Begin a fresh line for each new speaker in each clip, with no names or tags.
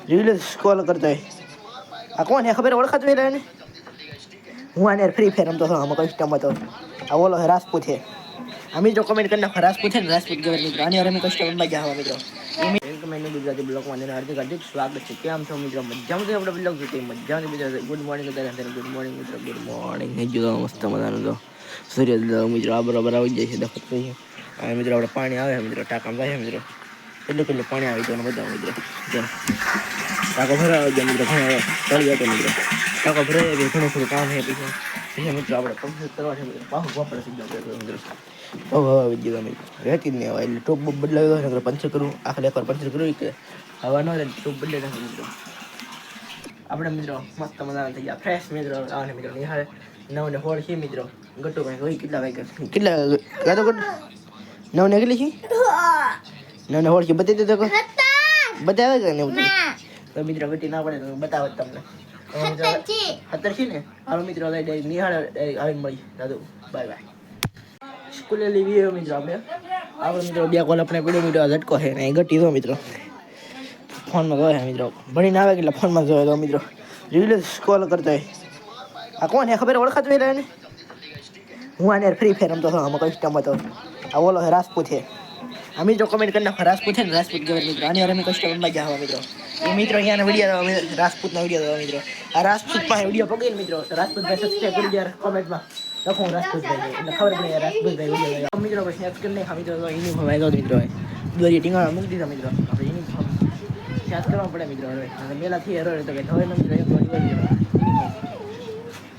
Reel scroll કરતો હોય. આ કોણ હે ખબર ઓળખાતું હોય એને? હું આને ફ્રી ફાયર રમતો હતો આમાં કસ્ટમ હતો. આ ઓલો રાજપૂત છે. આ મિત્રો કમેન્ટ કરી નાખો રાજપૂત છે ને રાજપૂત ગેવર મિત્રો આની અમે કસ્ટમ રમવા ગયા મિત્રો. વેલકમ ગુજરાતી બ્લોગમાં અંદર હાર્દિક સ્વાગત છે. કેમ છો મિત્રો? મજામાં તો આપણે બ્લોગ જોઈ મજામાં મિત્રો. ગુડ મોર્નિંગ ગુડ મોર્નિંગ મિત્રો. ગુડ મોર્નિંગ જો મસ્ત મજાનું તો સૂર્ય મિત્રો આ બરાબર આવી જાય છે દખત થઈ છે મિત્રો. આપણે પાણી આવે મિત્રો ટાંકામાં જાય મિત્રો. કેટલું પાણી આવી જવાનું બધા મિત્રો. ટાંકો ભરાવો ગયા મિત્રો. ઘણા તળી હતો મિત્રો. ટાંકો ભરાઈ ગયો ઘણું થોડું કામ છે પછી મિત્રો આપણે કમ્પ્લીટ કરવા છે મિત્રો. પાછું વાપરે છે મિત્રો. હવા આવી ગયો મિત્રો. રહેતી જ નહીં આવે એટલે ટોપ બોપ બદલાવ્યો હોય ને પંચર કરવું આખરે એકવાર પંચર કરવું કે હવા ન હોય ટોપ બદલાઈ નાખે મિત્રો. આપણે મિત્રો મસ્ત મજાના થઈ ગયા ફ્રેશ મિત્રો. આવને મિત્રો નિહાળે નવને હોળ છે મિત્રો. ગટુ ભાઈ હોય કેટલા વાગ્યા કેટલા ગાતો ગટ નવને કેટલી છે? નવને હોળ છે બતાવી દેતો બતાવે કે ને તો મિત્રો ગટી ના પડે તો બતાવે તમને. અત્યારે છે ને હાલો મિત્રો નિહાળે આવીને મળી દાદુ બાય બાય. સ્કૂલે લીધી મિત્રો આપણે મિત્રો બે કોલ આપણે પડ્યો મિત્રો ઝટકો છે ને ગટી દો મિત્રો. ફોનમાં જોવે મિત્રો ભણીને આવે એટલે ફોનમાં જોવે તો મિત્રો રીલ સ્ક્રોલ કરતો હોય. આ કોણ હે ખબર ઓળખાતું હોય એને? હું આને ફ્રી ફાયર રમતો હતો આમાં કસ્ટમ હતો. આ ઓલો રાજપૂત છે. આ મિત્રો કમેન્ટ કરી નાખો રાજપૂત છે ને રાજપૂત ગેવર મિત્રો આની અમે કસ્ટમ રમવા ગયા મિત્રો. એ મિત્રો અહીંયાના વિડીયો રાજપૂતના વિડીયો મિત્રો. આ રાજપૂત પાસે વિડીયો પકડીને મિત્રો રાજપૂતભાઈ સબસ્ક્રાઈબ કરી દે કોમેન્ટમાં લખો રાજપૂતભાઈ એટલે ખબર પડે રાજપૂતભાઈ વિડીયો મિત્રો. પછી યાદ કરી નાખા મિત્રો યુનિફોર્મ આવ્યો મિત્રો દોરી ટીંગાણા મૂકી દીધા મિત્રો. આપણે યુનિફોર્મ યાદ કરવા પડે મિત્રો. હવે મેલાથી હેરો તો કે હવે મિત્રો યુનિફોર્મ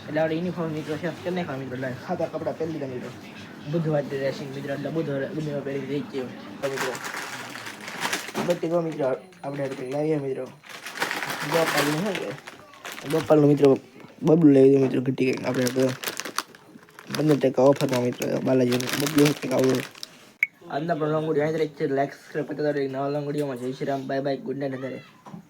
એટલે આપણે યુનિફોર્મ મિત્રો યાદ કરી નાખા મિત્રો. એટલે ખાતા કપડાં પહેરી લીધા મિત્રો. બુધવાર ડ્રેસિંગ મિત્રો એટલે બુધવાર પહેરી જઈ ગયો મિત્રો. બધી ગો મિત્રો આપણે લાવીએ મિત્રો. ગોપાલનું શું કે ગોપાલનું મિત્રો બબલું લઈ દઈએ મિત્રો. ઘટી ગઈ આપણે 15% ઓફરમાં મિત્રો બાલાજી બબલું કંઈક આવું. આજના પણ લોંગ વિડીયો અહીં છે. લાઈક સબસ્ક્રાઈબ કરતા નવા લોંગ વિડીયોમાં જય Shri Ram bye bye good night.